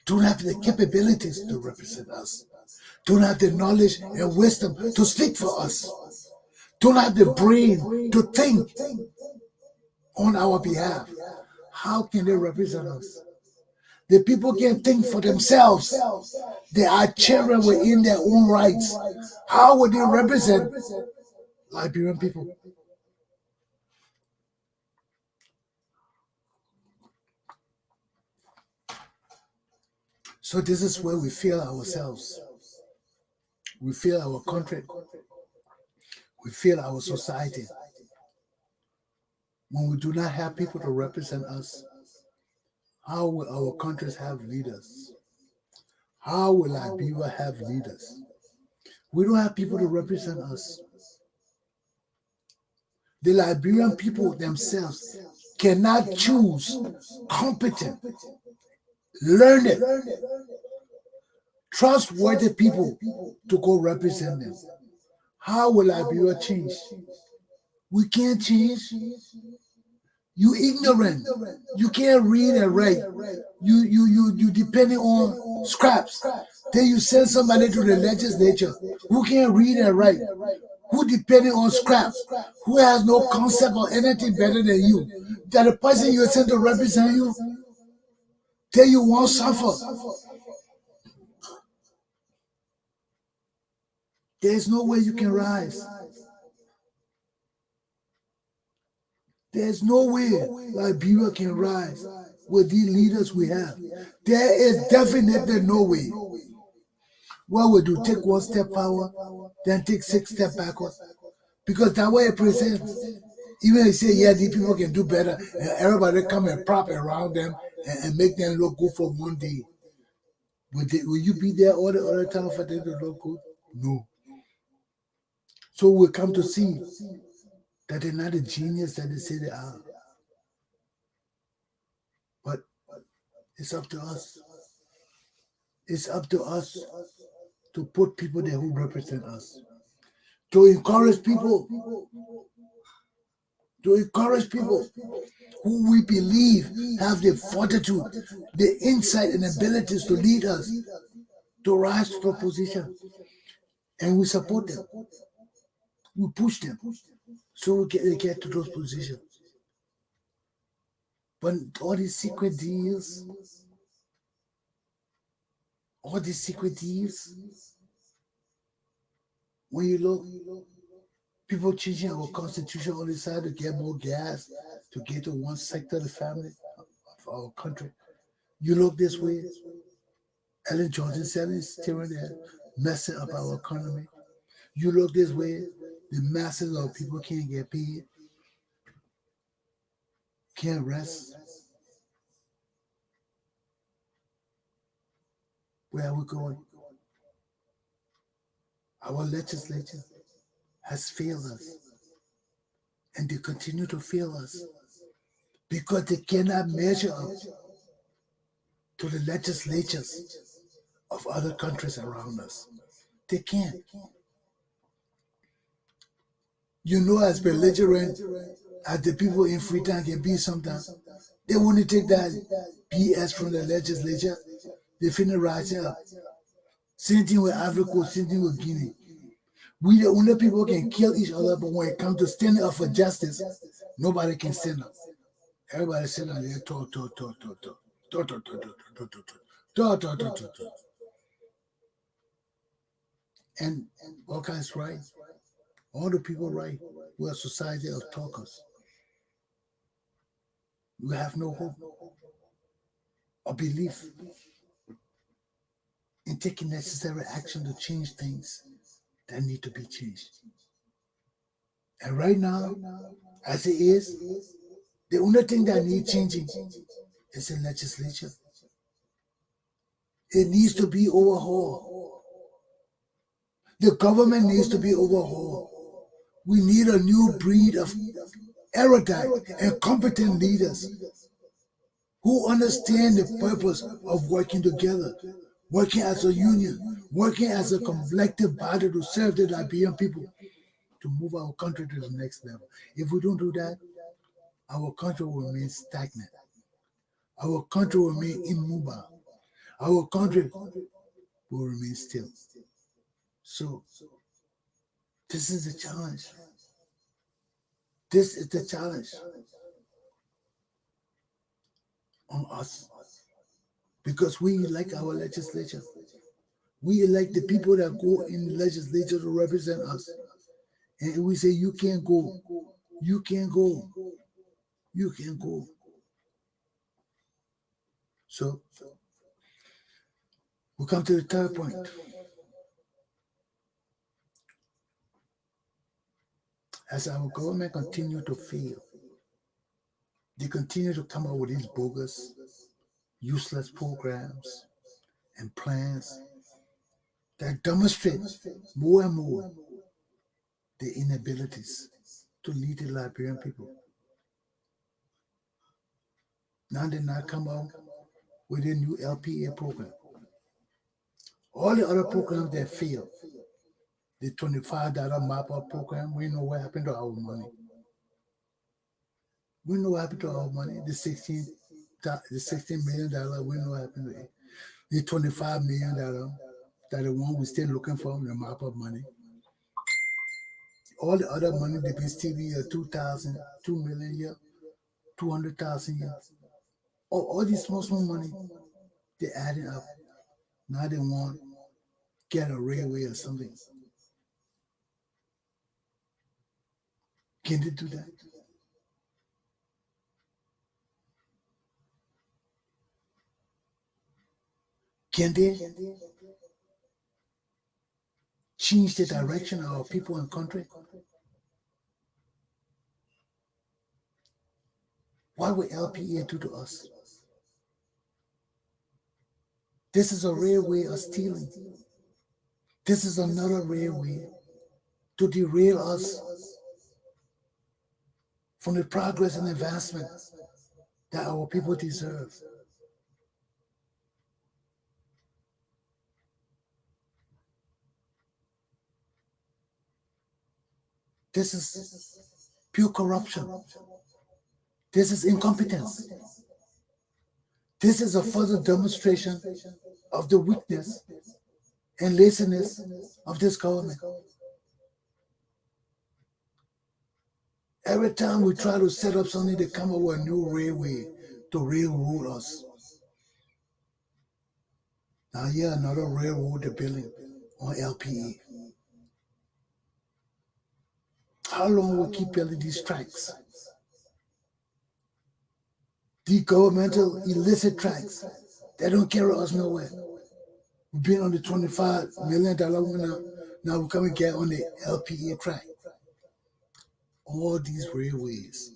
don't have the capabilities to represent us, don't have the knowledge and wisdom to speak for us, don't have the brain to think on our behalf. How can they represent us? The people can think for themselves. They are children within their own rights. How would they represent Liberian people? So this is where we fail ourselves. We fail our country. We fail our society. When we do not have people to represent us, how will our countries have leaders? How will Liberia have leaders? We don't have people to represent us. The Liberian people themselves cannot choose competent, learned, trustworthy people to go represent them. How will Liberia change? We can't change. You ignorant. You can't read and write. You depending on scraps. Then you send somebody to the legislature who can't read and write, who depending on scraps, who has no concept of anything better than you. That the person you send to represent you, then you won't suffer. There's no way you can rise. There's no way Liberia can rise with these leaders we have. There is definitely no way. What we do, take one step forward, then take 6 steps backward. Because that way it presents. Even if you say, yeah, these people can do better, and everybody come and prop around them and make them look good for one day. Will you be there all the other time for them to look good? No. So we come to see that they're not the genius that they say they are. But it's up to us. It's up to us to put people there who represent us. To encourage people who we believe have the fortitude, the insight and abilities to lead us to rise to a position. And we support them. We push them so they get to those positions. But all these secret deals, when you look, people changing our constitution on the side to get more gas, to get to one sector of the family of our country. You look this way, Ellen Johnson said is steering there, messing up our economy. You look this way, the masses of people can't get paid, can't rest. Where are we going? Our legislature has failed us, and they continue to fail us because they cannot measure up to the legislatures of other countries around us. They can't. You know, as belligerent as the people in Freetown can be sometimes, they want to take that BS from the legislature. They finna rise up. Same thing with Africa, same thing with Guinea. We the only people who can kill each other, but when it comes to standing up for justice, nobody can stand up. Everybody sit down there, talk. And all kinds right. All the people right. We're a society of talkers. We have no hope or belief in taking necessary action to change things that need to be changed. And right now, as it is, the only thing that needs changing is the legislature. It needs to be overhauled. The government needs to be overhauled. We need a new breed of erudite and competent leaders who understand the purpose of working together, working as a union, working as a collective body to serve the Liberian people, to move our country to the next level. If we don't do that, our country will remain stagnant. Our country will remain immobile. Our country will remain still. So, this is the challenge. This is the challenge on us. Because we elect our legislature. We elect the people that go in the legislature to represent us. And we say, you can't go. You can't go. You can't go. So, we come to the third point. As our government continue to fail, they continue to come up with these bogus, useless programs and plans that demonstrate more and more the inabilities to lead the Liberian people. Now they not come out with a new LPA program. All the other programs that failed, the $25 mop-up program, we know what happened to our money. We know what happened to our money. The $16 million, we know what happened to it. The $25 million, that the one we're still looking for, the mop-up money. All the other money, the Peace TV, 2,000, 2 million a year, 200,000 a year. All this small money, they're adding up. Now they want to get a railway or something. Can they do that? Can they change the direction of our people and country? What will LPA do to us? This is a railway of stealing. This is another railway to derail us from the progress and advancement that our people deserve. This is pure corruption. This is incompetence. This is a further demonstration of the weakness and laziness of this government. Every time we try to set up something, they come up with a new railway to railroad us. Now here another railroad they're building on LPA. How long will we keep building these tracks? The governmental illicit tracks that don't carry us nowhere. We've been on the $25 million one now we're coming to get on the LPA track. All these railways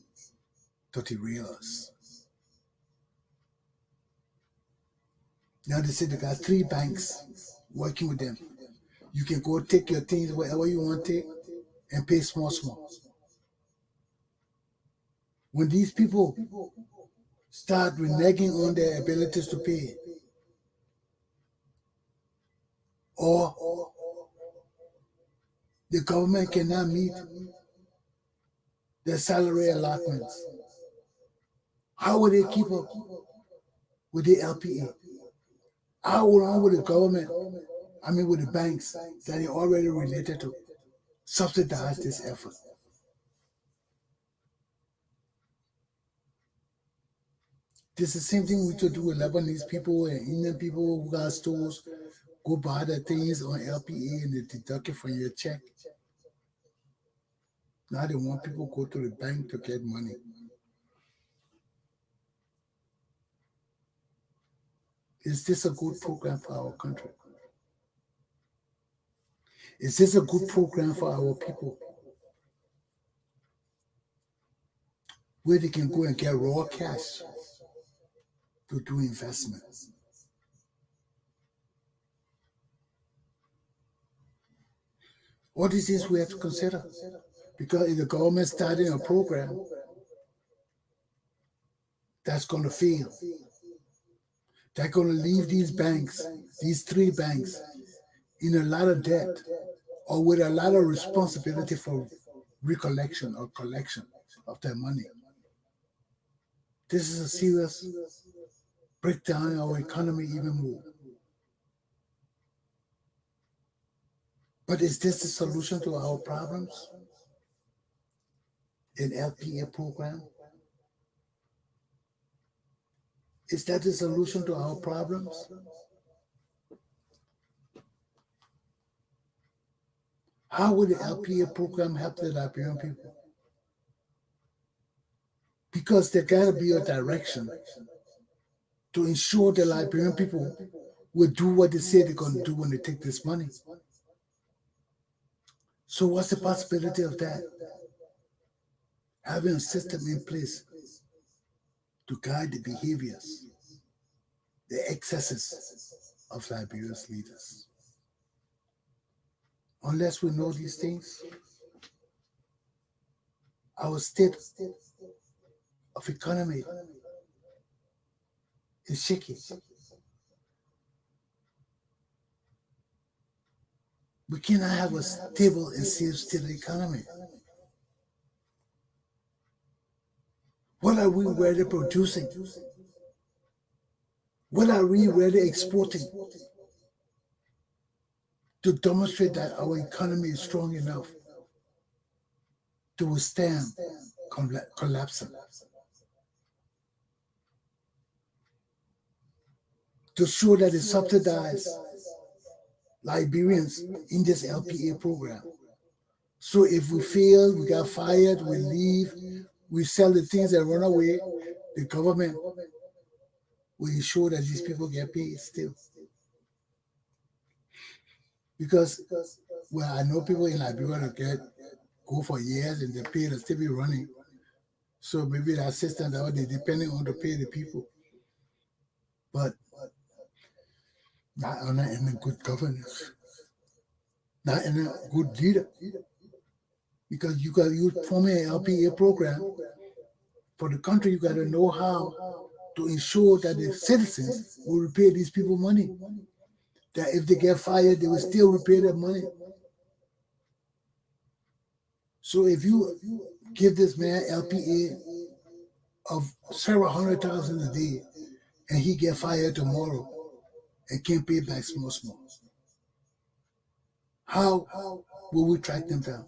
to derail us. Now they say they got 3 banks working with them. You can go take your things wherever you want to take and pay small. When these people start reneging on their abilities to pay, or the government cannot meet their salary allotments, how will they keep up with the LPA? How long will the government, with the banks that are already related to, subsidize this effort? This is the same thing we should do with Lebanese people and Indian people who got stores, go buy their things on LPA and they deduct it from your check. Now they want people to go to the bank to get money. Is this a good program for our country? Is this a good program for our people? Where they can go and get raw cash to do investments. All these things we have to consider. Because if the government starting a program that's going to fail, they're going to leave these banks, these 3 banks, in a lot of debt or with a lot of responsibility for recollection or collection of their money. This is a serious breakdown in our economy even more. But is this the solution to our problems? An LPA program? Is that the solution to our problems? How will the LPA program help the Liberian people? Because there gotta be a direction to ensure the Liberian people will do what they say they're going to do when they take this money. So what's the possibility of that? Having a system in place to guide the behaviors, the excesses of Liberia's leaders. Unless we know these things, our state of economy is shaky. We cannot have a stable and safe state economy. What are we really producing? What are we really exporting to demonstrate that our economy is strong enough to withstand collapsing? To show that it subsidized Liberians in this LPA program. So if we fail, we got fired, we leave, we sell the things and run away, the government will ensure that these people get paid still. Because, well, I know people in Liberia that go for years and the pay will still be running. So maybe the assistant, they're depending on to pay the people. But not in a good governance, not in a good leader. Because you form an LPA program for the country, you got to know how to ensure that the citizens will repay these people money. That if they get fired, they will still repay their money. So if you give this man LPA of several $100,000 a day, and he get fired tomorrow and can't pay back small, how will we track them down?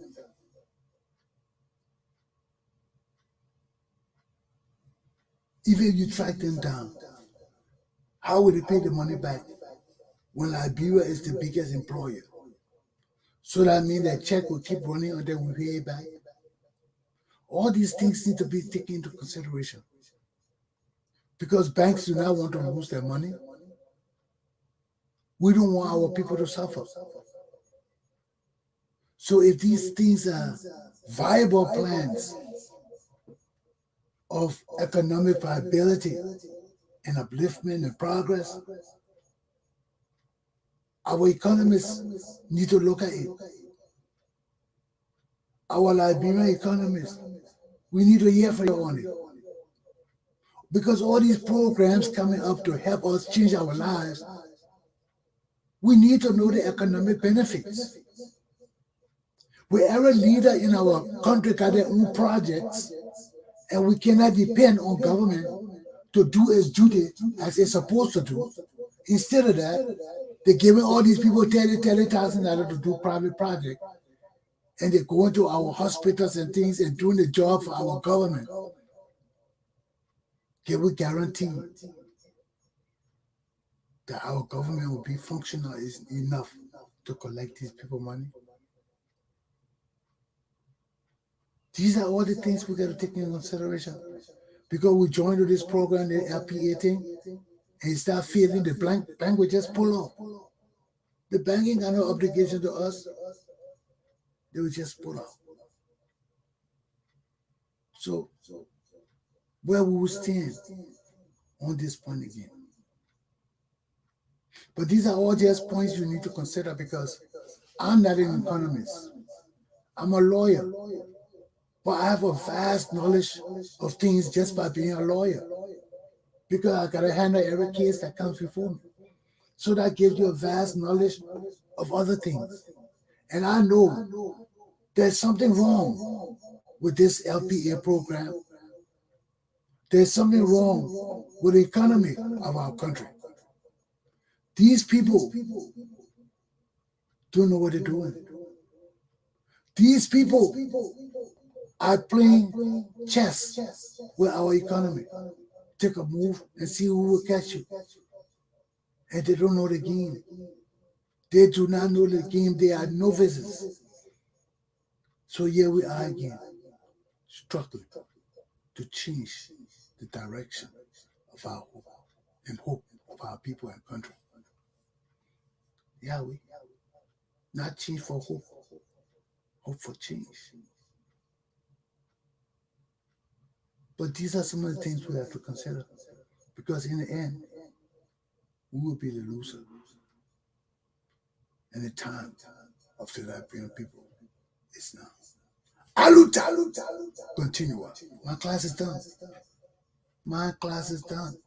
Even if you track them down, how will they pay the money back when Liberia is the biggest employer? So that means that check will keep running until we pay it back. All these things need to be taken into consideration. Because banks do not want to lose their money. We don't want our people to suffer. So if these things are viable plans of economic viability and upliftment and progress, Our economists need to look at it. Our Liberian economists, we need to hear from you on it. Because all these programs coming up to help us change our lives, we need to know the economic benefits. Wherever leader in our country got their own projects, and we cannot depend on government to do its duty as it's supposed to do. Instead of that, they're giving all these people $30,000 to do private projects, and they're going to our hospitals and things and doing the job for our government. Can we guarantee that our government will be functional enough to collect these people money? These are all the things we got to take into consideration. Because we joined this program, the LPA thing, and start feeling the bank will just pull off. The bank ain't got no obligation to us. They will just pull off. So, where will we stand on this point again? But these are all just points you need to consider, because I'm not an economist. I'm a lawyer. But I have a vast knowledge of things just by being a lawyer, because I got to handle every case that comes before me. So that gives you a vast knowledge of other things. And I know there's something wrong with this LPA program. There's something wrong with the economy of our country. These people don't know what they're doing. These people are playing chess with our economy. Take a move and see who will catch you. And they don't know the game. They do not know the game. They are novices. So here we are again, struggling to change the direction of our hope and hope of our people and country. Yahweh, not change for hope, hope for change. But these are some of the things we have to consider, because in the end, we will be the loser. And the time of the Liberian people is now. Aluta! Continue. My class is done. My class is done.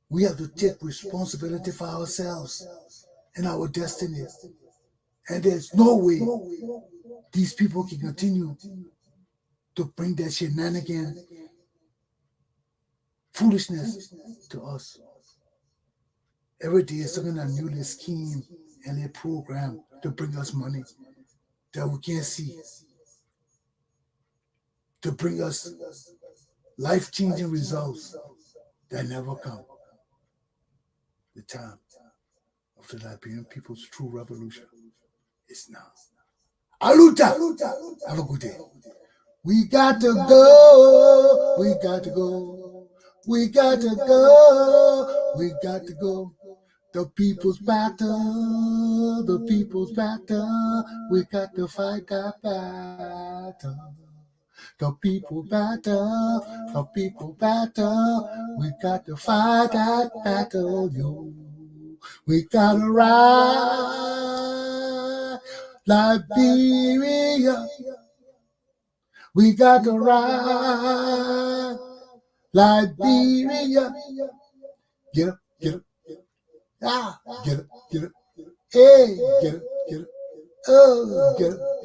We have to take responsibility for ourselves and our destiny. And there's no way these people can continue to bring that shenanigan foolishness to us. Every day is something a new scheme and a program to bring us money that we can't see, to bring us life-changing results that never come. The time of the Liberian people's true revolution is now. Aluta! Have a good day. We got to go. We got to go. We got to go. We got to go. The people's battle. The people's battle. We got to fight that battle. The people battle. The people battle. We got to fight that battle, yo. We got to ride Liberia. We got to ride Liberia. Get up, get up. Ah, get up, get up. Hey, get up, get up. Oh, get up.